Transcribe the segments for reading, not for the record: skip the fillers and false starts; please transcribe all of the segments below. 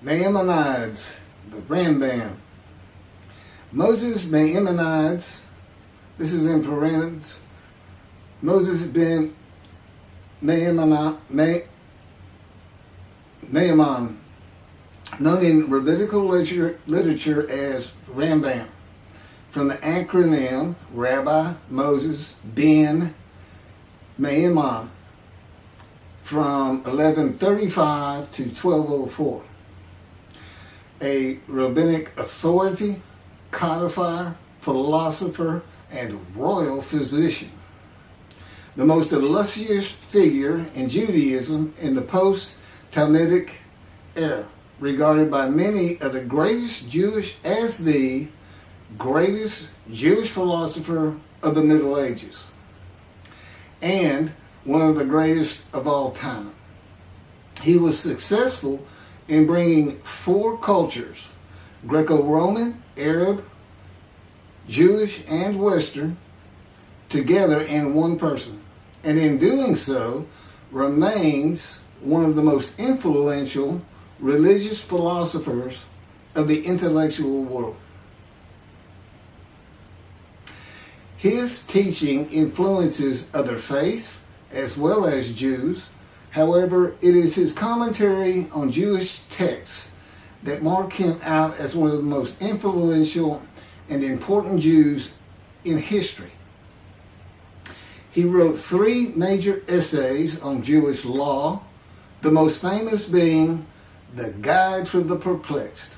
Maimonides, the Rambam. Moses Maimonides, this is in parentheses, Moses Ben Maimon, known in rabbinical literature as Rambam, from the acronym Rabbi Moses Ben Maimon, from 1135 to 1204. A rabbinic authority, codifier, philosopher, and royal physician. The most illustrious figure in Judaism in the post-talmudic era, regarded by many of the greatest Jewish philosopher of the Middle Ages, and one of the greatest of all time. He was successful in bringing four cultures, Greco-Roman, Arab, Jewish, and Western, together in one person, and in doing so remains one of the most influential religious philosophers of the intellectual world. His teaching influences other faiths as well as Jews. However, it is his commentary on Jewish texts that mark him out as one of the most influential and important Jews in history. He wrote 3 major essays on Jewish law, the most famous being The Guide for the Perplexed,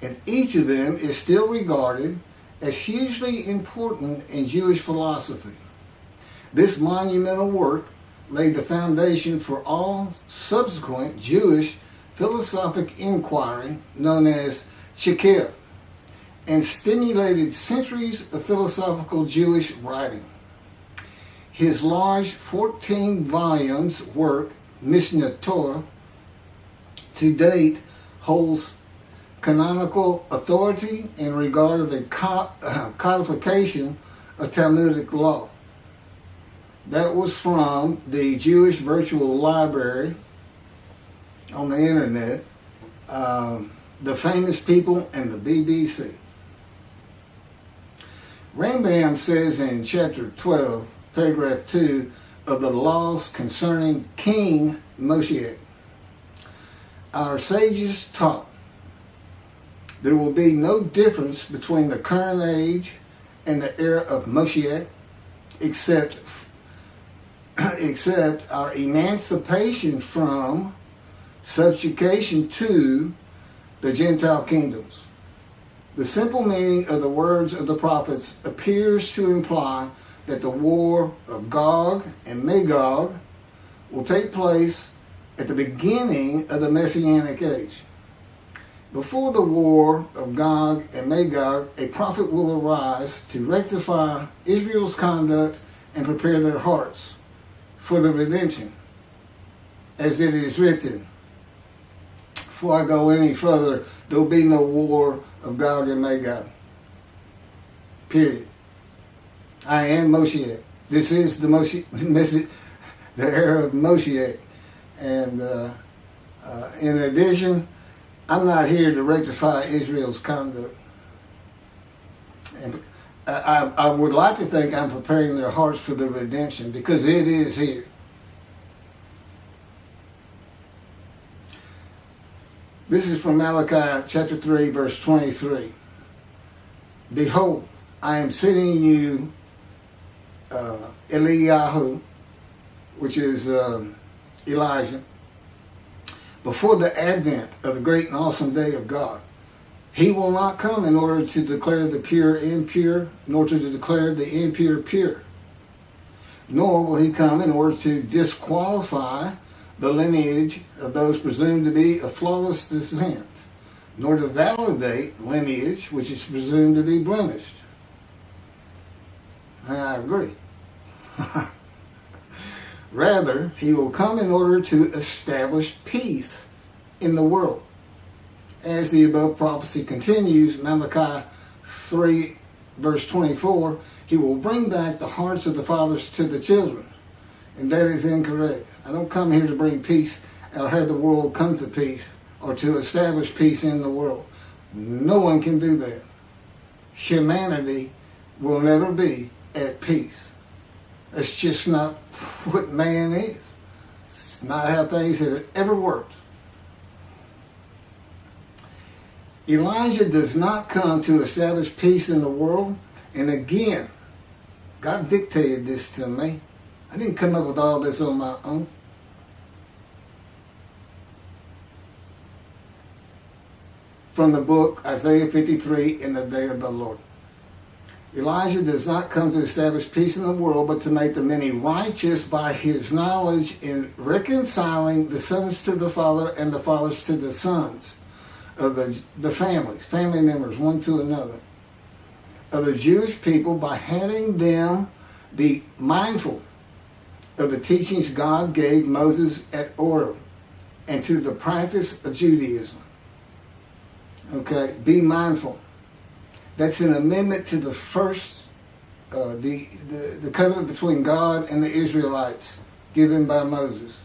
and each of them is still regarded as hugely important in Jewish philosophy. This monumental work laid the foundation for all subsequent Jewish philosophic inquiry known as Chakirah, and stimulated centuries of philosophical Jewish writing. His large 14 volumes work, Mishneh Torah, to date holds canonical authority in regard of the codification of Talmudic law. That was from the Jewish Virtual Library on the internet, the Famous People, and the BBC. Rambam says in chapter 12, paragraph 2 of the laws concerning King Moshiach, our sages taught there will be no difference between the current age and the era of Moshiach except our emancipation from subjugation to the Gentile kingdoms. The simple meaning of the words of the prophets appears to imply that the war of Gog and Magog will take place at the beginning of the Messianic age. Before the war of Gog and Magog, a prophet will arise to rectify Israel's conduct and prepare their hearts for the redemption, as it is written. Before I go any further, there will be no war of Gog and Magog. Period. I am Moshiach. This is the era of Moshiach. And in addition, I'm not here to rectify Israel's conduct. And I would like to think I'm preparing their hearts for the redemption, because it is here. This is from Malachi chapter 3, verse 23. Behold, I am sending you Eliyahu, which is Elijah, before the advent of the great and awesome day of God. He will not come in order to declare the pure impure, nor to declare the impure pure. Nor will he come in order to disqualify the lineage of those presumed to be of flawless descent, nor to validate lineage which is presumed to be blemished. And I agree. Rather, he will come in order to establish peace in the world. As the above prophecy continues, Malachi 3, verse 24, he will bring back the hearts of the fathers to the children. And that is incorrect. I don't come here to bring peace or have the world come to peace or to establish peace in the world. No one can do that. Humanity will never be at peace. It's just not what man is. It's not how things have ever worked. Elijah does not come to establish peace in the world. And again, God dictated this to me. I didn't come up with all this on my own. From the book Isaiah 53, In the Day of the Lord. Elijah does not come to establish peace in the world, but to make the many righteous by his knowledge in reconciling the sons to the Father and the fathers to the sons of the family members, one to another, of the Jewish people, by having them be mindful of the teachings God gave Moses at Order and to the practice of Judaism. Okay, be mindful. That's an amendment to the first, the covenant between God and the Israelites given by Moses.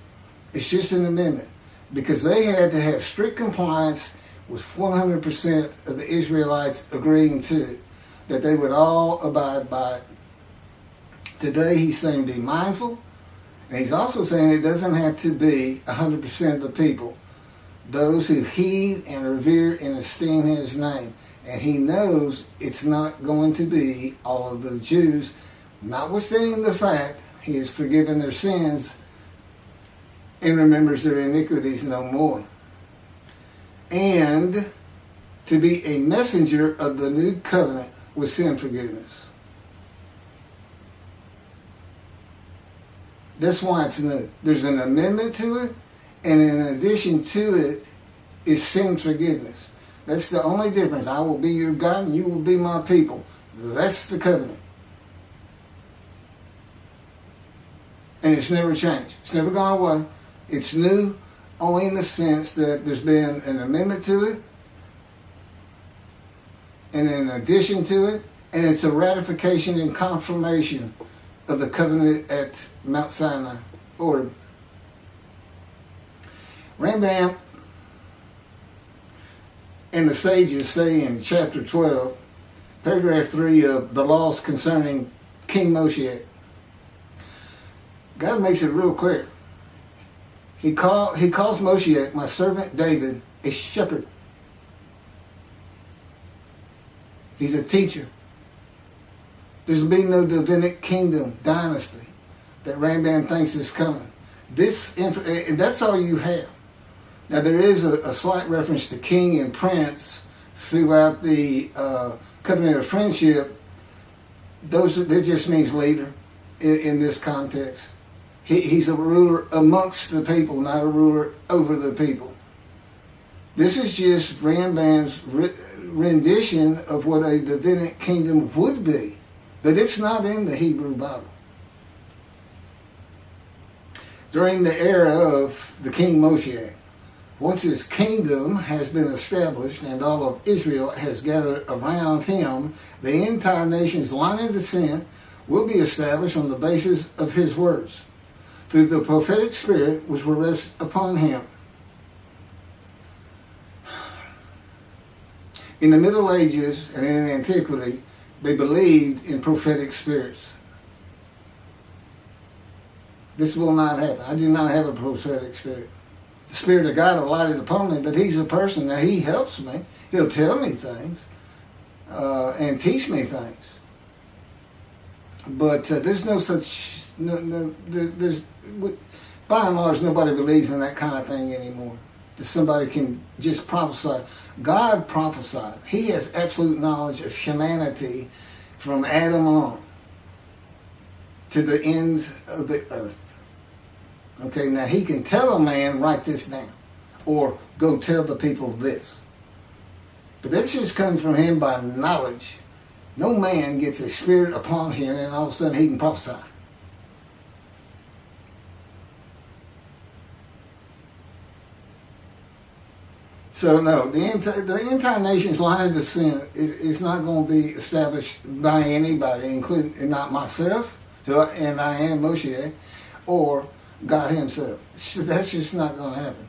It's just an amendment because they had to have strict compliance with 100% of the Israelites agreeing to it, that they would all abide by it. Today he's saying be mindful, and he's also saying it doesn't have to be 100% of the people, those who heed and revere and esteem his name. And he knows it's not going to be all of the Jews, notwithstanding the fact he has forgiven their sins and remembers their iniquities no more. And to be a messenger of the new covenant with sin forgiveness. That's why it's new. There's an amendment to it, and in addition to it is sin forgiveness. That's the only difference. I will be your God and you will be my people. That's the covenant. And it's never changed. It's never gone away. It's new only in the sense that there's been an amendment to it, and in addition to it, and it's a ratification and confirmation of the covenant at Mount Sinai. Or Rambam and the sages say in chapter 12, paragraph 3 of the laws concerning King Moshe, God makes it real clear. He calls Moshe, my servant David, a shepherd. He's a teacher. There's been no Rabbinic kingdom dynasty that Rambam thinks is coming. And that's all you have. Now there is a slight reference to king and prince throughout the covenant of friendship. That just means leader in this context. He's a ruler amongst the people, not a ruler over the people. This is just Rambam's rendition of what a Rabbinic kingdom would be. But it's not in the Hebrew Bible. During the era of the King Moshe, once his kingdom has been established and all of Israel has gathered around him, the entire nation's line of descent will be established on the basis of his words, through the prophetic spirit which will rest upon him. In the Middle Ages and in antiquity, they believed in prophetic spirits. This will not happen. I do not have a prophetic spirit. The Spirit of God alighted upon me, but he's a person. Now, he helps me. He'll tell me things and teach me things. But there's no such... there's by and large, nobody believes in that kind of thing anymore. That somebody can just prophesy. God prophesied. He has absolute knowledge of humanity from Adam on to the ends of the earth. Okay, now he can tell a man, write this down, or go tell the people this. But that's just coming from him by knowledge. No man gets a spirit upon him and all of a sudden he can prophesy. So no, the entire nation's line of descent is not going to be established by anybody, including not myself, and I am Moshe, or God himself. That's just not going to happen.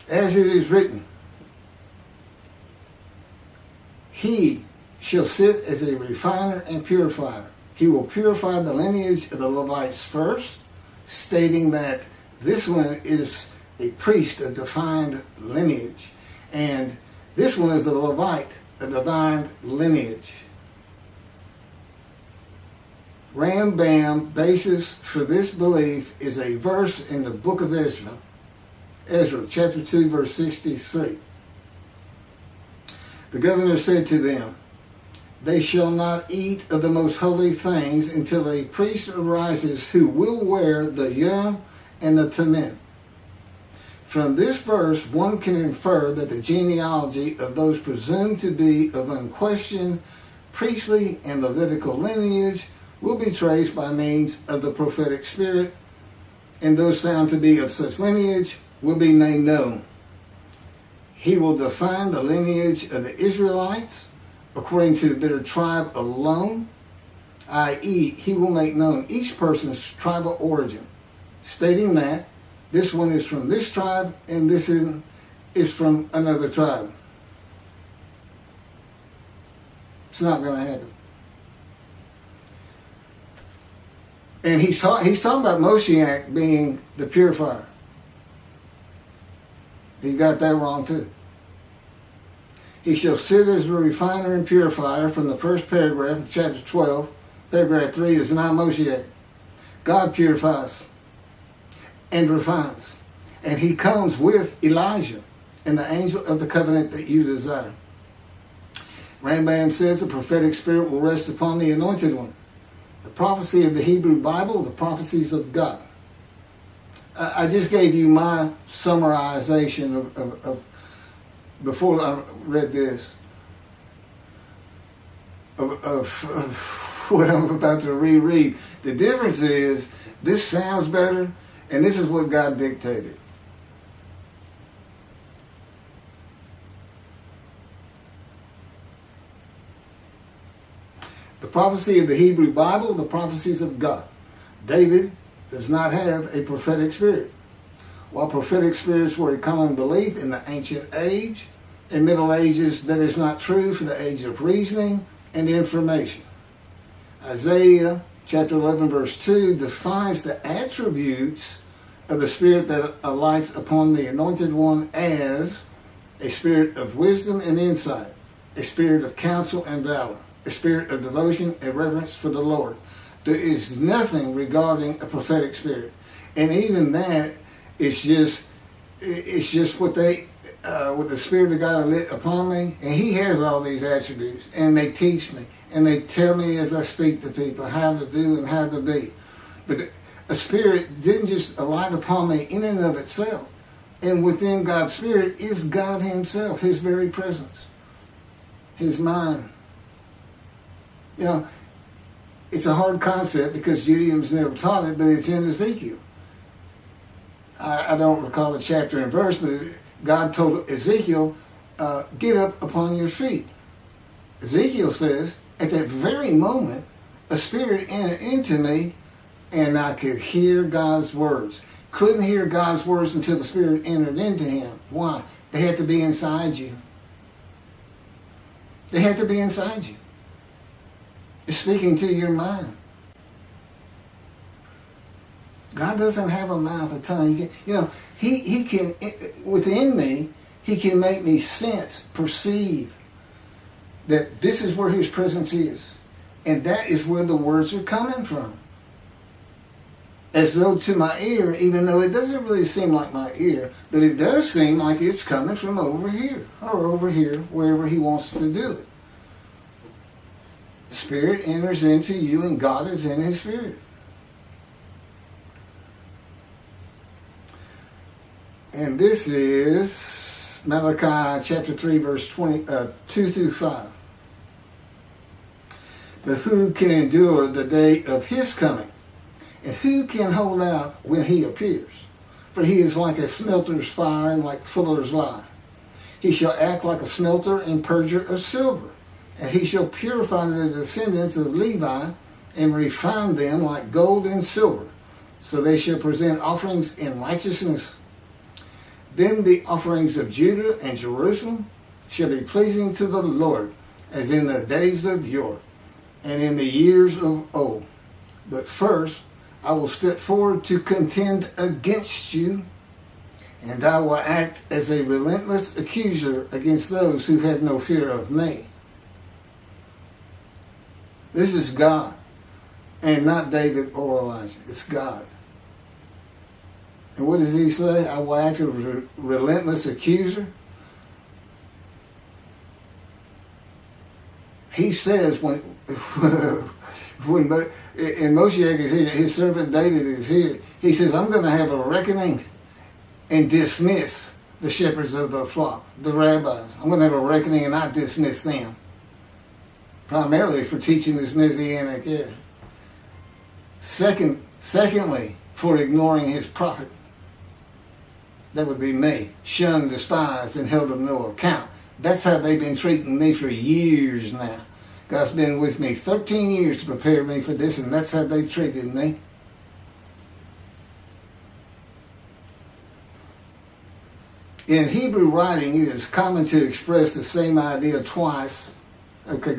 As it is written, he shall sit as a refiner and purifier. He will purify the lineage of the Levites first, stating that this one is a priest of defined lineage, and this one is a Levite, a divine lineage. Rambam basis for this belief is a verse in the book of Ezra, chapter 2, verse 63. The governor said to them, "They shall not eat of the most holy things until a priest arises who will wear the Urim and the Thummim." From this verse, one can infer that the genealogy of those presumed to be of unquestioned priestly and Levitical lineage will be traced by means of the prophetic spirit, and those found to be of such lineage will be made known. He will define the lineage of the Israelites according to their tribe alone, i.e., he will make known each person's tribal origin, stating that this one is from this tribe and this is from another tribe. It's not going to happen. And he's talking about Moshiach being the purifier. He got that wrong too. He shall sit as a refiner and purifier from the first paragraph of chapter 12. Paragraph 3 is not Moshiach. God purifies and refines. And he comes with Elijah and the angel of the covenant that you desire. Rambam says the prophetic spirit will rest upon the anointed one. The prophecy of the Hebrew Bible, the prophecies of God. I just gave you my summarization of before I read this, of what I'm about to reread. The difference is, this sounds better, and this is what God dictated. The prophecy of the Hebrew Bible, the prophecies of God. David does not have a prophetic spirit. While prophetic spirits were a common belief in the ancient age and Middle Ages, that is not true for the age of reasoning and information. Isaiah chapter 11 verse 2 defines the attributes of the spirit that alights upon the anointed one as a spirit of wisdom and insight, a spirit of counsel and valor, a spirit of devotion and reverence for the Lord. There is nothing regarding a prophetic spirit, and even that it's just what the Spirit of God lit upon me, and He has all these attributes, and they teach me, and they tell me as I speak to people how to do and how to be. But a spirit didn't just alight upon me in and of itself, and within God's Spirit is God Himself, His very presence, His mind. You know, it's a hard concept because Judaism's never taught it, but it's in Ezekiel. I don't recall the chapter and verse, but God told Ezekiel, get up upon your feet. Ezekiel says, at that very moment, a spirit entered into me, and I could hear God's words. Couldn't hear God's words until the Spirit entered into him. Why? They had to be inside you. They had to be inside you. It's speaking to your mind. God doesn't have a mouth or tongue. He can, within me, He can make me sense, perceive that this is where His presence is. And that is where the words are coming from. As though to my ear, even though it doesn't really seem like my ear, but it does seem like it's coming from over here, or over here, wherever He wants to do it. The Spirit enters into you, and God is in His Spirit. And this is Malachi chapter 3, verse 2 through 5. But who can endure the day of His coming? And who can hold out when He appears? For He is like a smelter's fire and like fuller's lye. He shall act like a smelter and purger of silver. And He shall purify the descendants of Levi and refine them like gold and silver. So they shall present offerings in righteousness. Then the offerings of Judah and Jerusalem shall be pleasing to the Lord, as in the days of yore, and in the years of old. But first I will step forward to contend against you, and I will act as a relentless accuser against those who have no fear of me. This is God, and not David or Elijah. It's God. And what does he say? I will act as a relentless accuser. He says when Moshiach is here, his servant David is here, he says, I'm going to have a reckoning and dismiss the shepherds of the flock, the rabbis. I'm going to have a reckoning and I dismiss them. Primarily for teaching this Messianic era. Secondly, for ignoring his prophet. That would be me. Shunned, despised, and held of no account. That's how they've been treating me for years now. God's been with me 13 years to prepare me for this, and that's how they treated me. In Hebrew writing, it is common to express the same idea twice. Okay,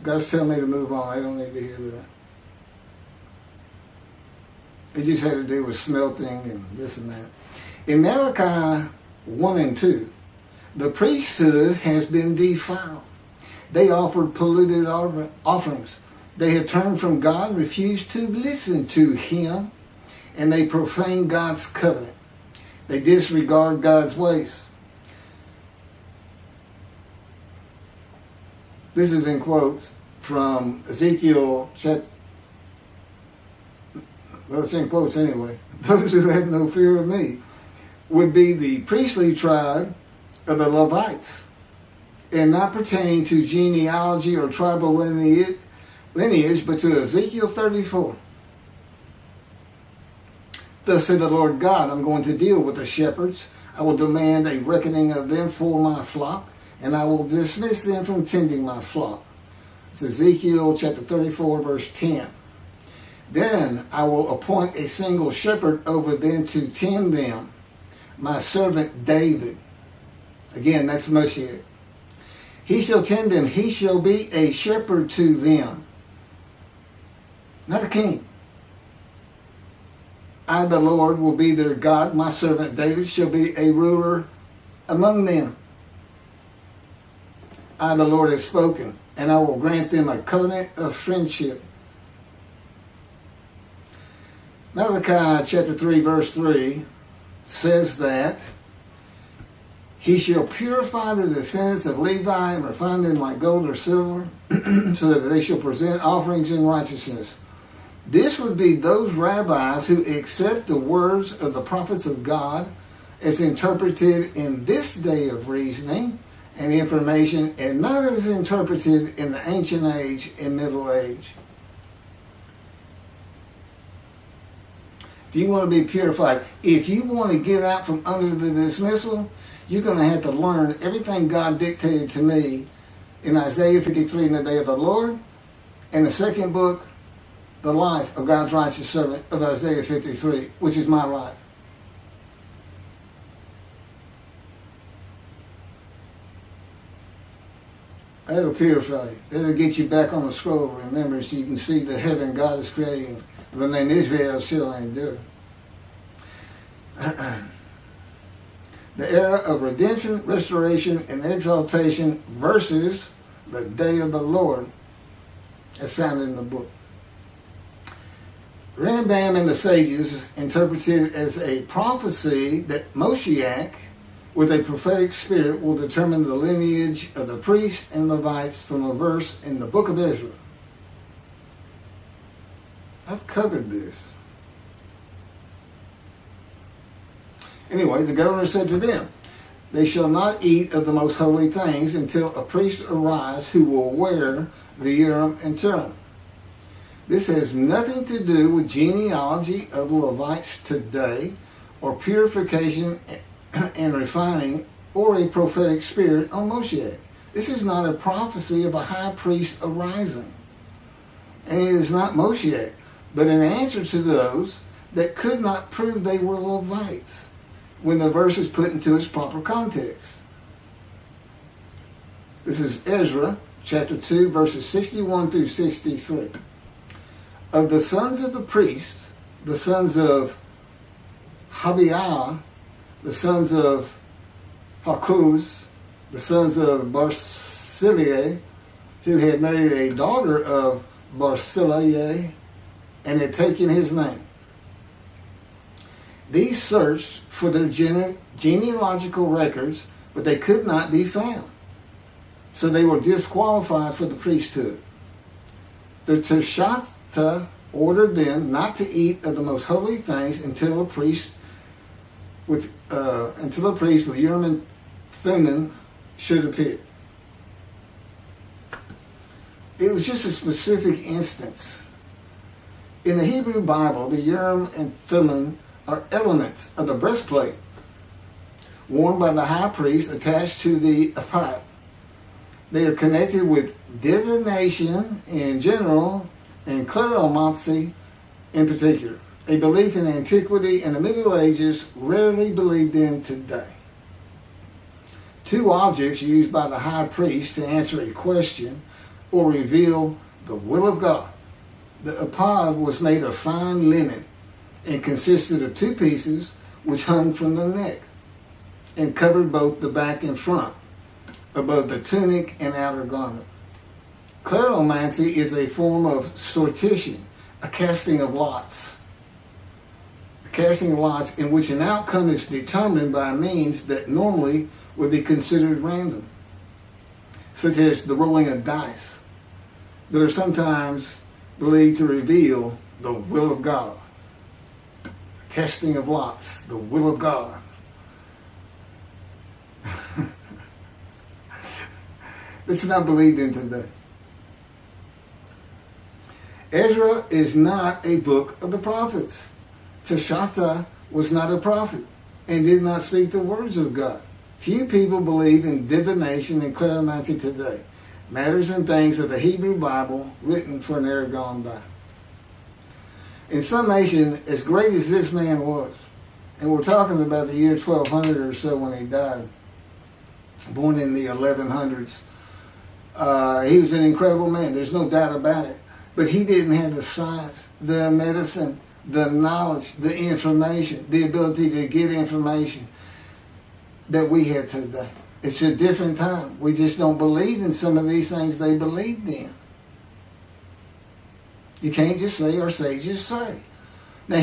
God's telling me to move on. I don't need to hear that. It just had to do with smelting and this and that. In Malachi 1 and 2, the priesthood has been defiled. They offered polluted offerings. They have turned from God and refused to listen to him, and they profane God's covenant. They disregard God's ways. This is in quotes from Ezekiel chapter. Well, it's in quotes anyway. Those who have no fear of me would be the priestly tribe of the Levites, and not pertaining to genealogy or tribal lineage, but to Ezekiel 34. Thus said the Lord God, I'm going to deal with the shepherds. I will demand a reckoning of them for my flock, and I will dismiss them from tending my flock. It's Ezekiel chapter 34, verse 10. Then I will appoint a single shepherd over them to tend them, my servant David. Again, that's Moshiach. He shall tend them. He shall be a shepherd to them. Not a king. I, the Lord, will be their God. My servant David shall be a ruler among them. I, the Lord, have spoken, and I will grant them a covenant of friendship. Malachi chapter 3, verse 3 says that he shall purify the descendants of Levi and refine them like gold or silver, so that they shall present offerings in righteousness. This would be those rabbis who accept the words of the prophets of God as interpreted in this day of reasoning and information, and not as interpreted in the ancient age and middle age. If you want to be purified, if you want to get out from under the dismissal, you're going to have to learn everything God dictated to me in Isaiah 53 in the day of the Lord, and the second book, the life of God's righteous servant of Isaiah 53, which is my life. That'll purify you. That'll get you back on the scroll of remembrance so you can see the heaven God is creating. The name Israel shall endure. The era of redemption, restoration, and exaltation versus the day of the Lord, as found in the book. Rambam and the sages interpreted it as a prophecy that Moshiach, with a prophetic spirit, will determine the lineage of the priests and Levites from a verse in the book of Ezra. I've covered this. Anyway, the governor said to them, they shall not eat of the most holy things until a priest arrives who will wear the Urim and Thummim. This has nothing to do with genealogy of Levites today, or purification and refining, or a prophetic spirit on Moshiach. This is not a prophecy of a high priest arising. And it is not Moshiach, but an answer to those that could not prove they were Levites. when the verse is put into its proper context. This is Ezra, chapter 2, verses 61 through 63. Of the sons of the priests, the sons of Habiah, the sons of Hakuz, the sons of Barzillai, who had married a daughter of Barzillai and had taken his name. These searched for their genealogical records, but they could not be found. So they were disqualified for the priesthood. The Teshachta ordered them not to eat of the most holy things until a priest with Urim and Thummim should appear. It was just a specific instance. In the Hebrew Bible, the Urim and Thummim are elements of the breastplate worn by the high priest attached to the ephod. They are connected with divination in general and cleromancy in particular, a belief in antiquity and the Middle Ages rarely believed in today. Two objects used by the high priest to answer a question or reveal the will of God. The ephod was made of fine linen and consisted of two pieces which hung from the neck and covered both the back and front, above the tunic and outer garment. Cleromancy is a form of sortition, a casting of lots. A casting of lots in which an outcome is determined by means that normally would be considered random, such as the rolling of dice, that are sometimes believed to reveal the will of God. Casting of lots, the will of God. This is not believed in today. Ezra is not a book of the prophets. Teshachta was not a prophet and did not speak the words of God. Few people believe in divination and cleromancy today, matters and things of the Hebrew Bible written for an era gone by. In summation, as great as this man was, and we're talking about the year 1200 or so when he died, born in the 1100s, he was an incredible man. There's no doubt about it. But he didn't have the science, the medicine, the knowledge, the information, the ability to get information that we have today. It's a different time. We just don't believe in some of these things they believed in. You can't just say our sages say. Now,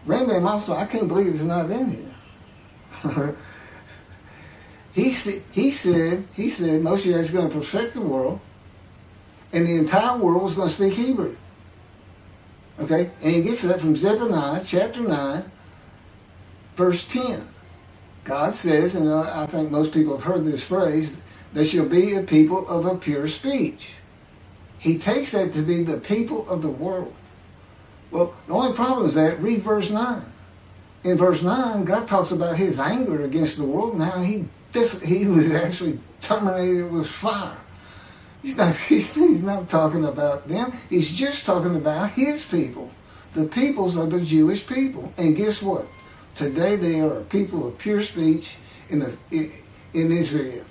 Rambam also, I can't believe it's not in here. He said Moshe is going to perfect the world, and the entire world was going to speak Hebrew. Okay? And he gets that from Zephaniah chapter 9, verse 10. God says, and I think most people have heard this phrase, they shall be a people of a pure speech. He takes that to be the people of the world. Well, the only problem is that, read verse 9. In verse 9, God talks about his anger against the world and how he would actually terminate it with fire. He's not talking about them. He's just talking about his people. The peoples are the Jewish people. And guess what? Today they are a people of pure speech in Israel.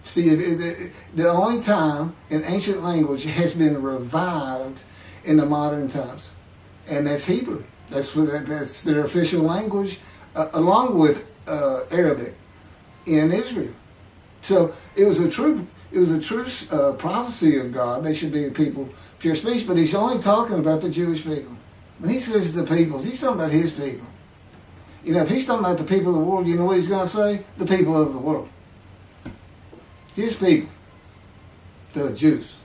See, the only time an ancient language has been revived in the modern times, and that's Hebrew. That's their official language, along with Arabic in Israel. So it was a true prophecy of God. They should be a people pure speech, but he's only talking about the Jewish people. When he says the peoples, he's talking about his people. If he's talking about the people of the world, you know what he's going to say? The people of the world. His people, the Jews.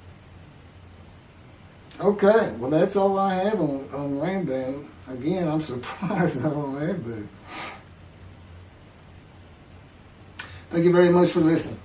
Okay, well that's all I have on Rambam. Again, I'm surprised I don't have that. Thank you very much for listening.